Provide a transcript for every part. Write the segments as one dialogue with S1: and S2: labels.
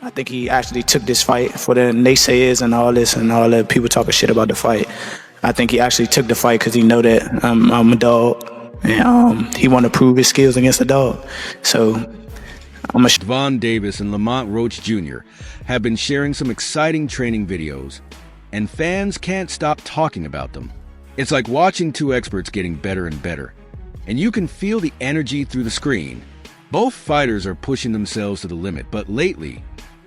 S1: I think he actually took this fight for the naysayers and all this and all the people talking shit about the fight. I think he actually took the fight because he know that I'm a dog, and he want to prove his skills against a dog. So I'm a.
S2: Devon Davis and Lamont Roach Jr. have been sharing some exciting training videos, and fans can't stop talking about them. It's like watching two experts getting better and better, and you can feel the energy through the screen. Both fighters are pushing themselves to the limit, but lately,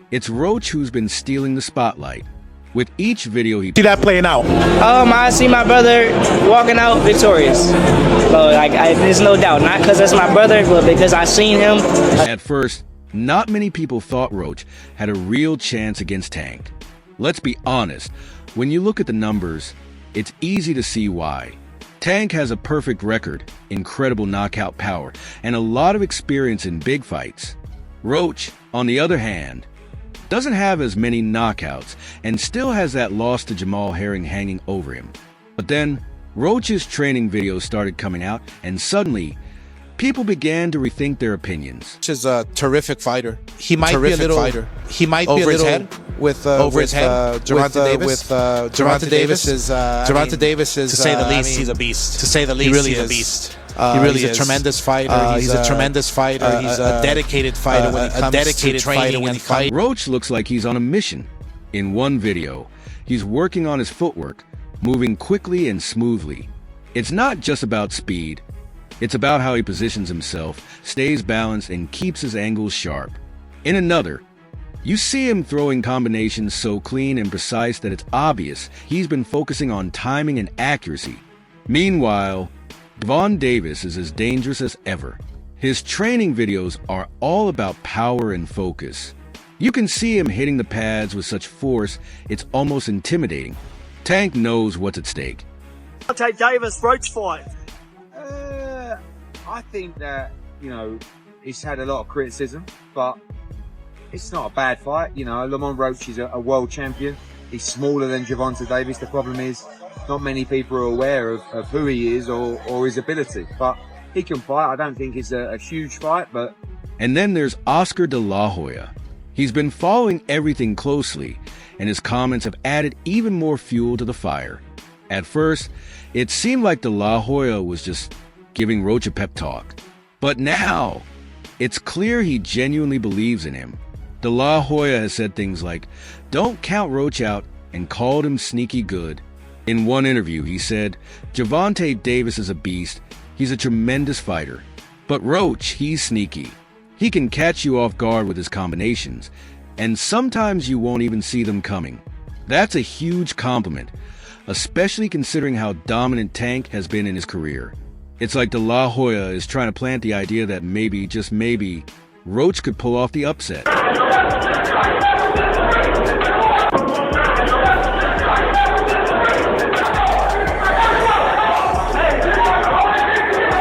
S2: it's Roach who's been stealing the spotlight. With each video he...
S3: See that playing out?
S4: I see my brother walking out victorious. So, there's no doubt. Not because that's my brother, but because I seen him.
S2: At first, not many people thought Roach had a real chance against Tank. Let's be honest, when you look at the numbers, it's easy to see why. Tank has a perfect record, incredible knockout power, and a lot of experience in big fights. Roach, on the other hand, doesn't have as many knockouts and still has that loss to Jamal Herring hanging over him. But then, Roach's training videos started coming out, and suddenly, people began to rethink their opinions.
S3: Roach is a terrific fighter. He might be a little. He might be a little head with over his head. Gervonta Davis. Gervonta Davis is. Gervonta Davis is. To say the least, he's a beast. To say the least, he really is a beast. He really is a tremendous fighter. He's a tremendous fighter. He's a dedicated fighter when he comes to training and fighting.
S2: Roach looks like he's on a mission. In one video, he's working on his footwork, moving quickly and smoothly. It's not just about speed. It's about how he positions himself, stays balanced, and keeps his angles sharp. In another, you see him throwing combinations so clean and precise that it's obvious he's been focusing on timing and accuracy. Meanwhile, Devon Davis is as dangerous as ever. His training videos are all about power and focus. You can see him hitting the pads with such force, it's almost intimidating. Tank knows what's at stake.
S5: Take Davis Roach fight.
S6: I think that, he's had a lot of criticism, but it's not a bad fight. Lamont Roach is a world champion. He's smaller than Gervonta Davis. The problem is not many people are aware of who he is or his ability. But he can fight. I don't think it's a huge fight, but...
S2: And then there's Oscar De La Hoya. He's been following everything closely, and his comments have added even more fuel to the fire. At first, it seemed like De La Hoya was just giving Roach a pep talk. But now, it's clear he genuinely believes in him. De La Hoya has said things like, "Don't count Roach out," and called him sneaky good. In one interview, he said, "Gervonta Davis is a beast. He's a tremendous fighter. But Roach, he's sneaky. He can catch you off guard with his combinations, and sometimes you won't even see them coming." That's a huge compliment, especially considering how dominant Tank has been in his career. It's like De La Hoya is trying to plant the idea that maybe, just maybe, Roach could pull off the upset.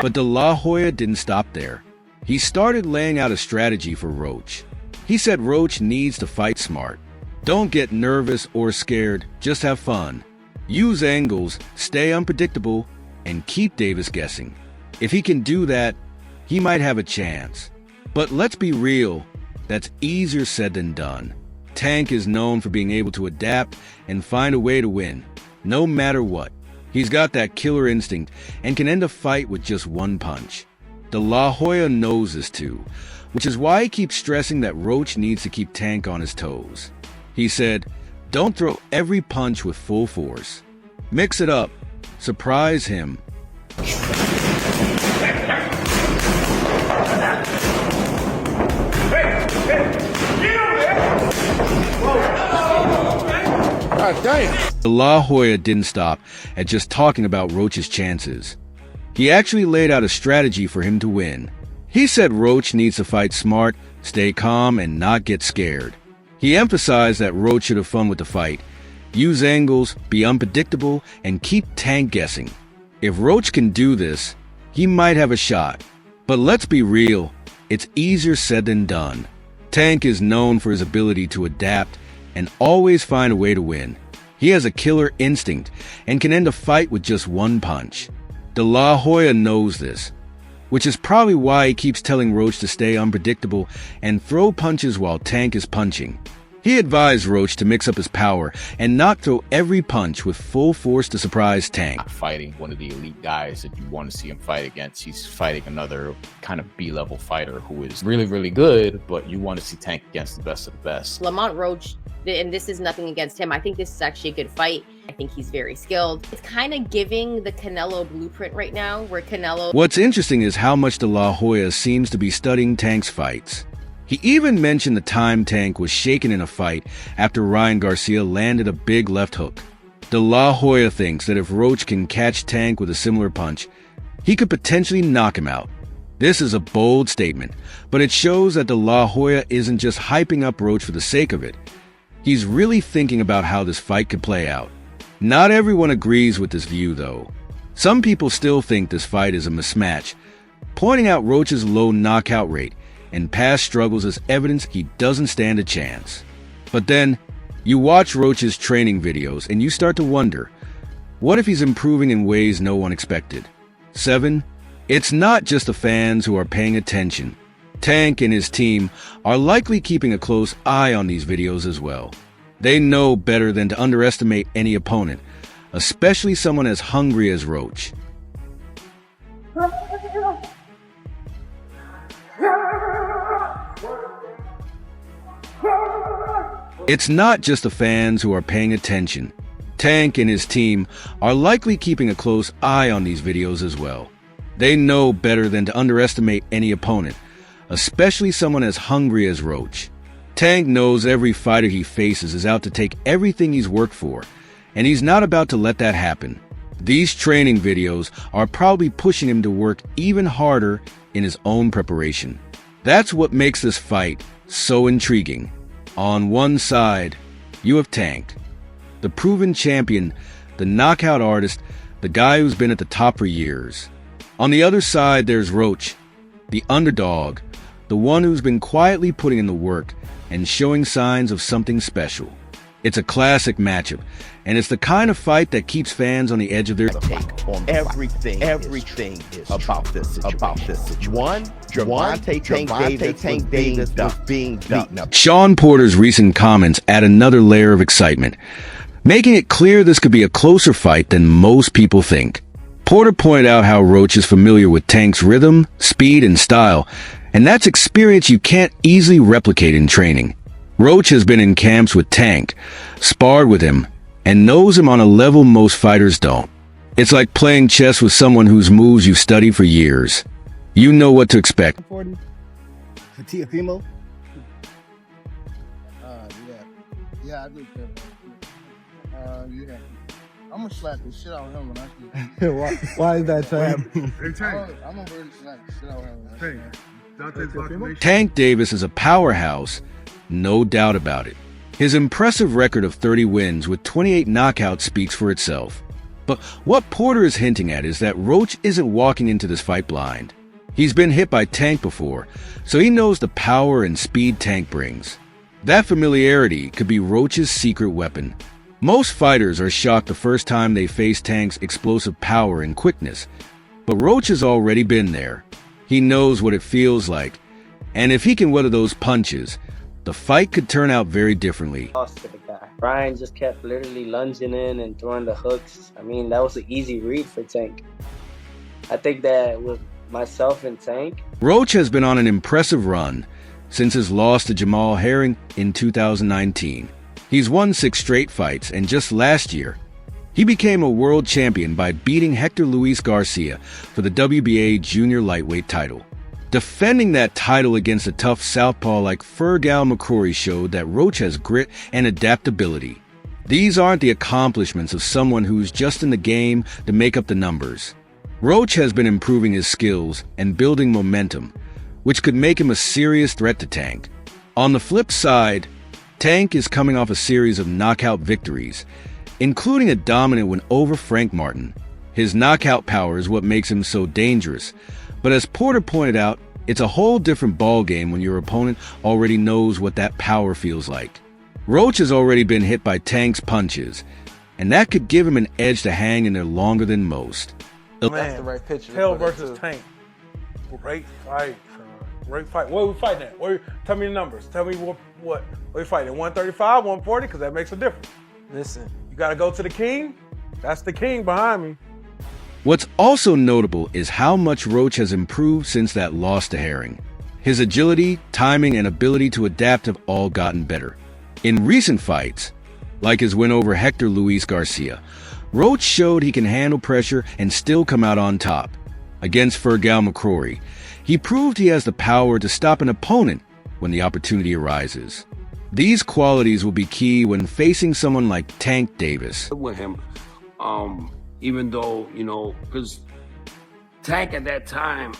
S2: But De La Hoya didn't stop there. He started laying out a strategy for Roach. He said Roach needs to fight smart. Don't get nervous or scared, just have fun. Use angles, stay unpredictable, and keep Davis guessing. If he can do that, he might have a chance. But let's be real, that's easier said than done. Tank is known for being able to adapt and find a way to win, no matter what. He's got that killer instinct and can end a fight with just one punch. De La Hoya knows this too, which is why he keeps stressing that Roach needs to keep Tank on his toes. He said, "Don't throw every punch with full force. Mix it up. Surprise him."
S3: God damn.
S2: De La Hoya didn't stop at just talking about Roach's chances. He actually laid out a strategy for him to win. He said Roach needs to fight smart, stay calm, and not get scared. He emphasized that Roach should have fun with the fight, use angles, be unpredictable, and keep Tank guessing. If Roach can do this, he might have a shot. But let's be real, it's easier said than done. Tank is known for his ability to adapt and always find a way to win. He has a killer instinct and can end a fight with just one punch. De La Hoya knows this. which is probably why he keeps telling Roach to stay unpredictable and throw punches while Tank is punching. He advised Roach to mix up his power and not throw every punch with full force to surprise Tank.
S7: Fighting one of the elite guys that you want to see him fight against. He's fighting another kind of B-level fighter who is really, really good, but you want to see Tank against the best of the best.
S8: Lamont Roach, and this is nothing against him, I think this is actually a good fight. I think he's very skilled. It's kind of giving the Canelo blueprint right now, where Canelo...
S2: What's interesting is how much De La Hoya seems to be studying Tank's fights. He even mentioned the time Tank was shaken in a fight after Ryan Garcia landed a big left hook. De La Hoya thinks that if Roach can catch Tank with a similar punch, he could potentially knock him out. This is a bold statement, but it shows that De La Hoya isn't just hyping up Roach for the sake of it. He's really thinking about how this fight could play out. Not everyone agrees with this view, though. Some people still think this fight is a mismatch, pointing out Roach's low knockout rate and past struggles as evidence he doesn't stand a chance. But then, you watch Roach's training videos and you start to wonder, what if he's improving in ways no one expected? 7. It's not just the fans who are paying attention. Tank and his team are likely keeping a close eye on these videos as well. They know better than to underestimate any opponent, especially someone as hungry as Roach. It's not just the fans who are paying attention. Tank and his team are likely keeping a close eye on these videos as well. They know better than to underestimate any opponent, especially someone as hungry as Roach. Tank knows every fighter he faces is out to take everything he's worked for, and he's not about to let that happen. These training videos are probably pushing him to work even harder in his own preparation. That's what makes this fight so intriguing. On one side, you have Tank, the proven champion, the knockout artist, the guy who's been at the top for years. On the other side, there's Roach, the underdog, the one who's been quietly putting in the work and showing signs of something special. It's a classic matchup, and it's the kind of fight that keeps fans on the edge of their
S9: take on everything is about this situation. One, Tank Davis was being beaten up.
S2: Sean Porter's recent comments add another layer of excitement, making it clear this could be a closer fight than most people think. Porter pointed out how Roach is familiar with Tank's rhythm, speed, and style, and that's experience you can't easily replicate in training. Roach has been in camps with Tank, sparred with him, and knows him on a level most fighters don't. It's like playing chess with someone whose moves you've studied for years. You know what to expect.
S10: Tiafimo? Yeah, I do care. Yeah. I'm gonna slap the shit out of him when I see him.
S11: Why is that, Tank?
S10: I'm gonna really slap the shit out of him.
S2: Tank Davis is a powerhouse, no doubt about it. His impressive record of 30 wins with 28 knockouts speaks for itself. But what Porter is hinting at is that Roach isn't walking into this fight blind. He's been hit by Tank before, so he knows the power and speed Tank brings. That familiarity could be Roach's secret weapon. Most fighters are shocked the first time they face Tank's explosive power and quickness, but Roach has already been there. He knows what it feels like, and if he can weather those punches, the fight could turn out very differently.
S4: Lost to the guy. Brian just kept literally lunging in and throwing the hooks. I mean, that was an easy read for Tank. I think that with myself and Tank,
S2: Roach has been on an impressive run since his loss to Jamal Herring in 2019. He's won 6 straight fights, and just last year, he became a world champion by beating Hector Luis Garcia for the WBA junior lightweight title. Defending that title against a tough southpaw like Fergal McCrory showed that Roach has grit and adaptability. These aren't the accomplishments of someone who's just in the game to make up the numbers. Roach has been improving his skills and building momentum, which could make him a serious threat to Tank. On the flip side, Tank is coming off a series of knockout victories, including a dominant win over Frank Martin. His knockout power is what makes him so dangerous, but as Porter pointed out, it's a whole different ballgame when your opponent already knows what that power feels like. Roach has already been hit by Tank's punches, and that could give him an edge to hang in there longer than most.
S3: That's the right picture.
S11: Hell versus Tank. Great fight, son. Great fight. What are we fighting at? Tell me the numbers. Tell me what are we fighting at? 135, 140? Because that makes a difference.
S12: Listen,
S11: you got to go to the king. That's the king behind me.
S2: What's also notable is how much Roach has improved since that loss to Herring. His agility, timing, and ability to adapt have all gotten better. In recent fights, like his win over Hector Luis Garcia, Roach showed he can handle pressure and still come out on top. Against Fergal McCrory, he proved he has the power to stop an opponent when the opportunity arises. These qualities will be key when facing someone like Tank Davis.
S13: With him, even though, because Tank at that time,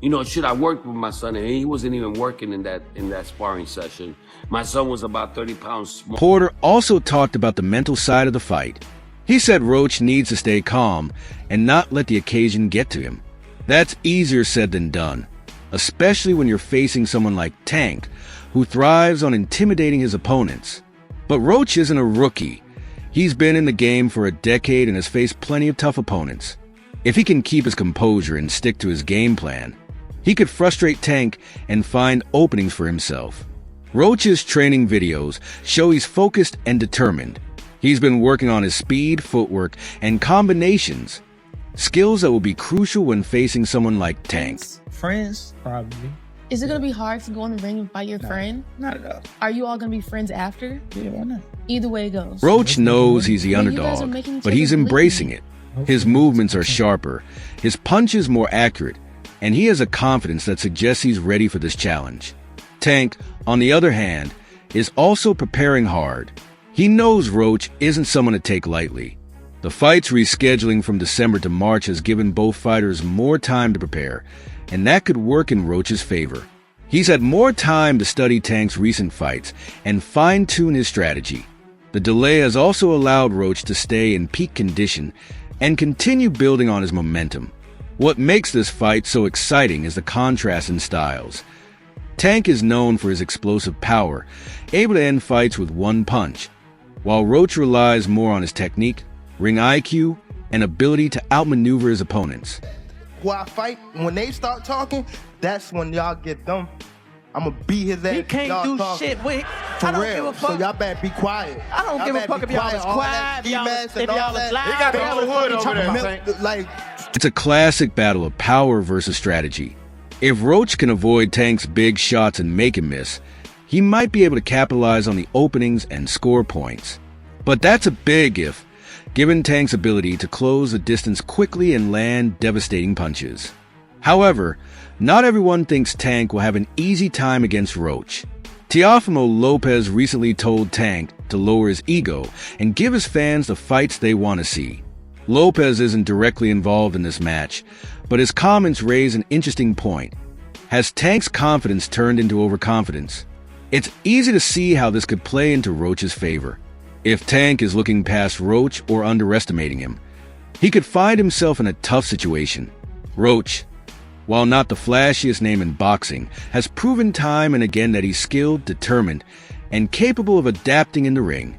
S13: I worked with my son, and he wasn't even working in that sparring session. My son was about 30 pounds small.
S2: Porter also talked about the mental side of the fight. He said Roach needs to stay calm and not let the occasion get to him. That's easier said than done, especially when you're facing someone like Tank, who thrives on intimidating his opponents. But Roach isn't a rookie. He's been in the game for a decade and has faced plenty of tough opponents. If he can keep his composure and stick to his game plan, he could frustrate Tank and find openings for himself. Roach's training videos show he's focused and determined. He's been working on his speed, footwork, and combinations, skills that will be crucial when facing someone like Tank.
S1: Friends, probably.
S14: Is it going to be hard to go in the ring and fight your friend?
S1: Not at all.
S14: Are you all going to be friends after?
S1: Yeah, why not?
S14: Either way it goes.
S2: Roach knows he's the
S14: But you guys are
S2: underdog,
S14: making each
S2: but he's
S14: other
S2: embracing
S14: believe.
S2: it. His movements are sharper, his punches more accurate, and he has a confidence that suggests he's ready for this challenge. Tank, on the other hand, is also preparing hard. He knows Roach isn't someone to take lightly. The fight's rescheduling from December to March has given both fighters more time to prepare, and that could work in Roach's favor. He's had more time to study Tank's recent fights and fine-tune his strategy. The delay has also allowed Roach to stay in peak condition and continue building on his momentum. What makes this fight so exciting is the contrast in styles. Tank is known for his explosive power, able to end fights with one punch, while Roach relies more on his technique, ring IQ, and ability to outmaneuver his opponents.
S10: Who I fight, when they start talking, that's when y'all get them. I'm gonna beat his ass.
S12: He can't do shit with.
S10: For
S12: I don't
S10: real.
S12: give a fuck.
S10: So y'all better be quiet.
S12: I don't give a fuck if y'all is quiet, if y'all is loud.
S11: He got the whole hood over there.
S10: Like,
S2: It's a classic battle of power versus strategy. If Roach can avoid Tank's big shots and make him miss, he might be able to capitalize on the openings and score points. But that's a big if, given Tank's ability to close the distance quickly and land devastating punches. However, not everyone thinks Tank will have an easy time against Roach. Teofimo Lopez recently told Tank to lower his ego and give his fans the fights they want to see. Lopez isn't directly involved in this match, but his comments raise an interesting point. Has Tank's confidence turned into overconfidence? It's easy to see how this could play into Roach's favor. If Tank is looking past Roach or underestimating him, he could find himself in a tough situation. Roach, while not the flashiest name in boxing, has proven time and again that he's skilled, determined, and capable of adapting in the ring.